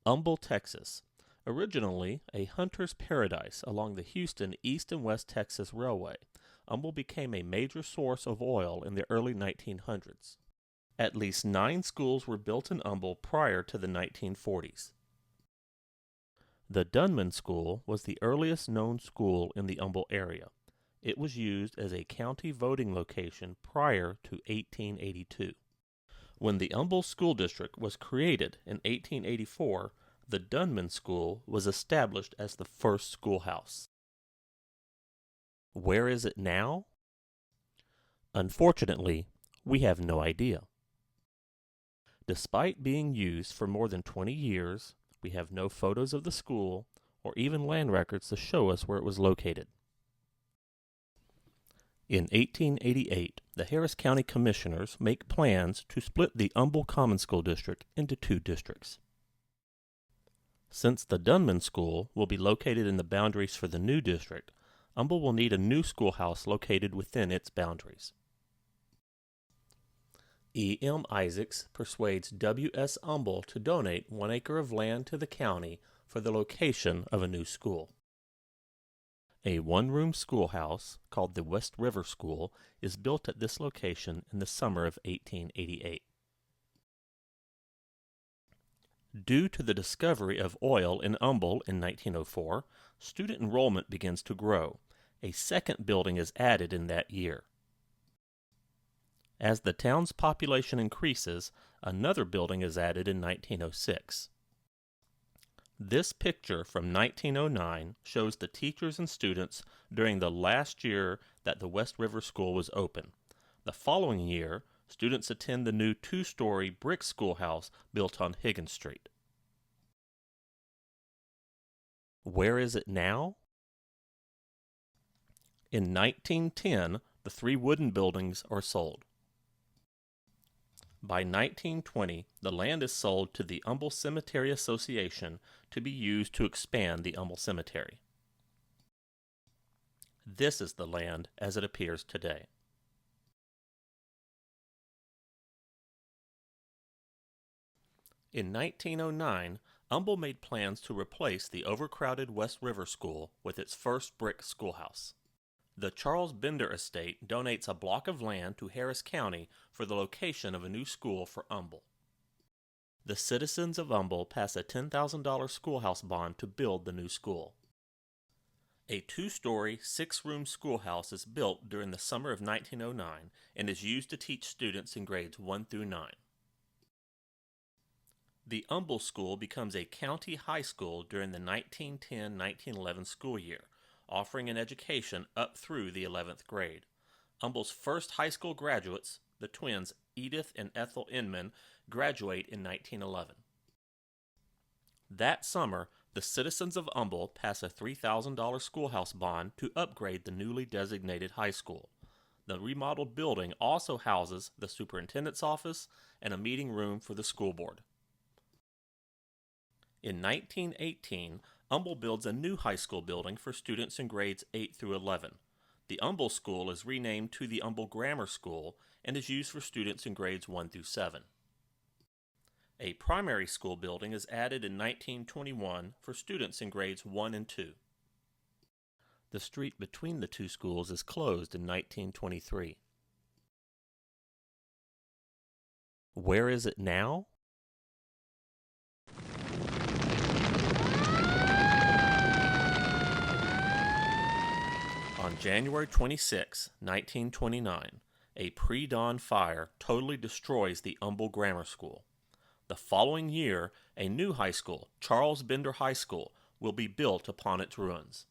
Humble, Texas. Originally a hunter's paradise along the Houston East and West Texas Railway, Humble became a major source of oil in the early 1900s. At least 9 schools were built in Humble prior to the 1940s. The Dunman School was the earliest known school in the Humble area. It was used as a county voting location prior to 1882. When the Humble School District was created in 1884, the Dunman School was established as the first schoolhouse. Where is it now? Unfortunately, we have no idea. Despite being used for more than 20 years, we have no photos of the school or even land records to show us where it was located. In 1888, the Harris County Commissioners make plans to split the Humble Common School District into 2 districts. Since the Dunman School will be located in the boundaries for the new district, Humble will need a new schoolhouse located within its boundaries. E. M. Isaacs persuades W. S. Humble to donate 1 acre of land to the county for the location of a new school. A 1-room schoolhouse, called the West River School, is built at this location in the summer of 1888. Due to the discovery of oil in Humble in 1904, student enrollment begins to grow. A second building is added in that year. As the town's population increases, another building is added in 1906. This picture from 1909 shows the teachers and students during the last year that the West River School was open. The following year, students attend the new 2-story brick schoolhouse built on Higgins Street. Where is it now? In 1910, the 3 wooden buildings are sold. By 1920, the land is sold to the Humble Cemetery Association to be used to expand the Humble Cemetery. This is the land as it appears today. In 1909, Humble made plans to replace the overcrowded West River School with its first brick schoolhouse. The Charles Bender Estate donates a block of land to Harris County for the location of a new school for Humble. The citizens of Humble pass a $10,000 schoolhouse bond to build the new school. A 2-story, 6-room schoolhouse is built during the summer of 1909 and is used to teach students in grades 1 through 9. The Humble School becomes a county high school during the 1910-1911 school year, offering an education up through the 11th grade. Humble's first high school graduates, the twins Edith and Ethel Inman, graduate in 1911. That summer, the citizens of Humble pass a $3,000 schoolhouse bond to upgrade the newly designated high school. The remodeled building also houses the superintendent's office and a meeting room for the school board. In 1918, Humble builds a new high school building for students in grades 8 through 11. The Humble School is renamed to the Humble Grammar School and is used for students in grades 1 through 7. A primary school building is added in 1921 for students in grades 1 and 2. The street between the 2 schools is closed in 1923. Where is it now? On January 26, 1929, a pre-dawn fire totally destroys the Humble Grammar School. The following year, a new high school, Charles Bender High School, will be built upon its ruins.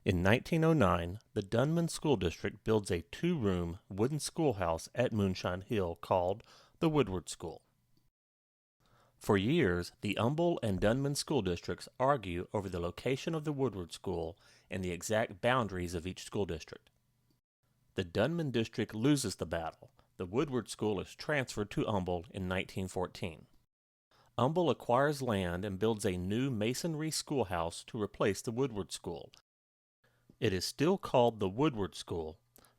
In 1909, the Dunman School District builds a 2-room wooden schoolhouse at Moonshine Hill called the Woodward School. For years, the Humble and Dunman school districts argue over the location of the Woodward School and the exact boundaries of each school district. The Dunman district loses the battle. The Woodward School is transferred to Humble in 1914. Humble acquires land and builds a new masonry schoolhouse to replace the Woodward School. It is still called the Woodward School,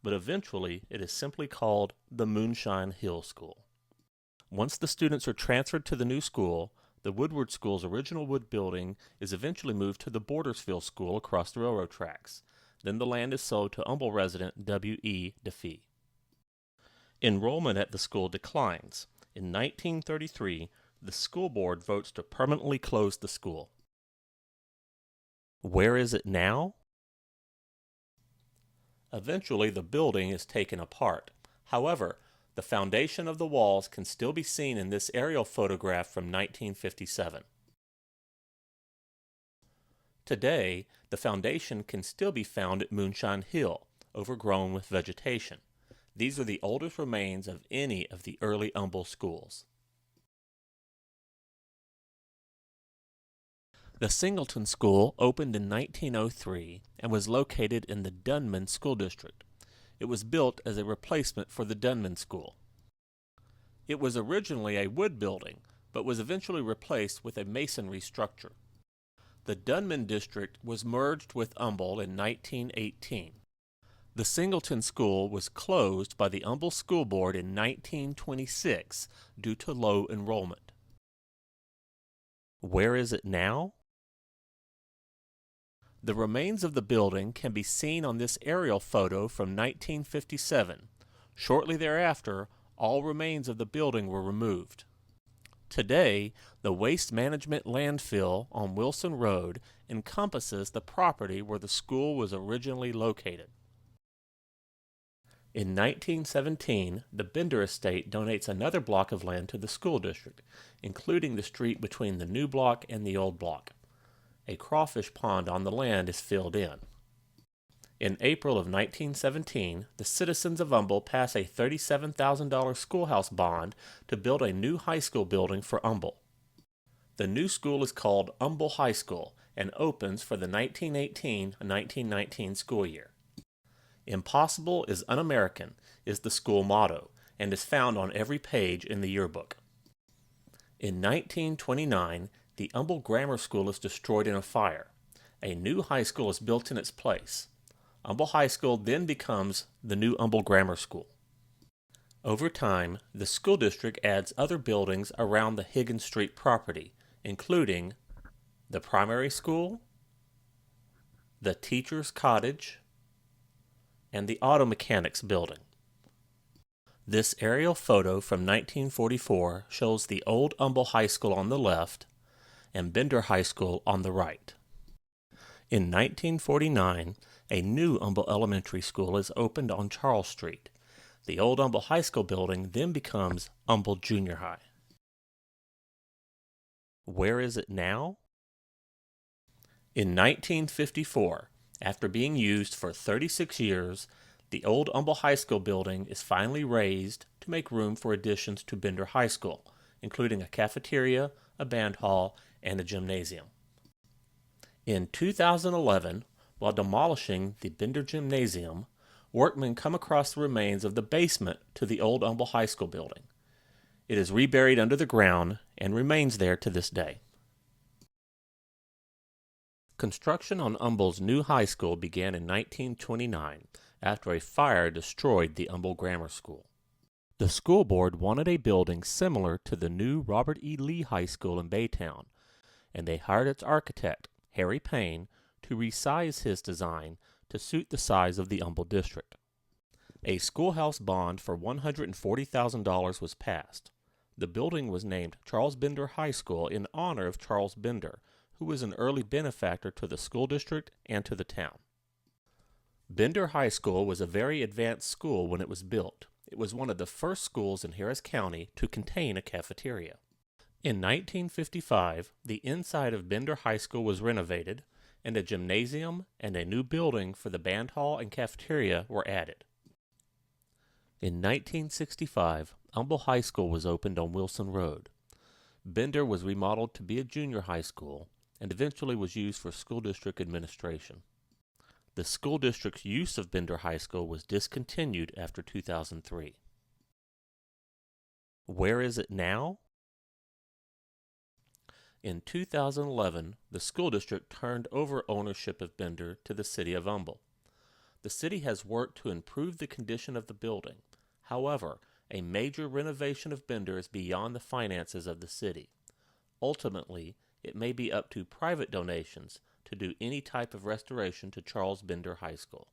but eventually it is simply called the Moonshine Hill School. Once the students are transferred to the new school, the Woodward School's original wood building is eventually moved to the Bordersville School across the railroad tracks. Then the land is sold to Humble resident W.E. DeFee. Enrollment at the school declines. In 1933, the school board votes to permanently close the school. Where is it now? Eventually, the building is taken apart. However, the foundation of the walls can still be seen in this aerial photograph from 1957. Today, the foundation can still be found at Moonshine Hill, overgrown with vegetation. These are the oldest remains of any of the early Humble schools. The Singleton School opened in 1903 and was located in the Dunman School District. It was built as a replacement for the Dunman School. It was originally a wood building, but was eventually replaced with a masonry structure. The Dunman District was merged with Humble in 1918. The Singleton School was closed by the Humble School Board in 1926 due to low enrollment. Where is it now? The remains of the building can be seen on this aerial photo from 1957. Shortly thereafter, all remains of the building were removed. Today, the waste management landfill on Wilson Road encompasses the property where the school was originally located. In 1917, the Bender estate donates another block of land to the school district, including the street between the new block and the old block. A crawfish pond on the land is filled in. In April of 1917, the citizens of Humble pass a $37,000 schoolhouse bond to build a new high school building for Humble. The new school is called Humble High School and opens for the 1918-1919 school year. Impossible is un-American is the school motto and is found on every page in the yearbook. In 1929, the Humble Grammar School is destroyed in a fire. A new high school is built in its place. Humble High School then becomes the new Humble Grammar School. Over time, the school district adds other buildings around the Higgins Street property, including the primary school, the teacher's cottage, and the auto mechanics building. This aerial photo from 1944 shows the old Humble High School on the left and Bender High School on the right. In 1949, a new Humble Elementary School is opened on Charles Street. The old Humble High School building then becomes Humble Junior High. Where is it now? In 1954, after being used for 36 years, the old Humble High School building is finally razed to make room for additions to Bender High School, including a cafeteria, a band hall, and a gymnasium. In 2011, while demolishing the Bender Gymnasium, workmen come across the remains of the basement to the old Humble High School building. It is reburied under the ground and remains there to this day. Construction on Humble's new high school began in 1929 after a fire destroyed the Humble Grammar School. The school board wanted a building similar to the new Robert E. Lee High School in Baytown, and they hired its architect, Harry Payne, to resize his design to suit the size of the Humble district. A schoolhouse bond for $140,000 was passed. The building was named Charles Bender High School in honor of Charles Bender, who was an early benefactor to the school district and to the town. Bender High School was a very advanced school when it was built. It was one of the first schools in Harris County to contain a cafeteria. In 1955, the inside of Bender High School was renovated, and a gymnasium and a new building for the band hall and cafeteria were added. In 1965, Humble High School was opened on Wilson Road. Bender was remodeled to be a junior high school and eventually was used for school district administration. The school district's use of Bender High School was discontinued after 2003. Where is it now? In 2011, the school district turned over ownership of Bender to the city of Humble. The city has worked to improve the condition of the building. However, a major renovation of Bender is beyond the finances of the city. Ultimately, it may be up to private donations to do any type of restoration to Charles Bender High School.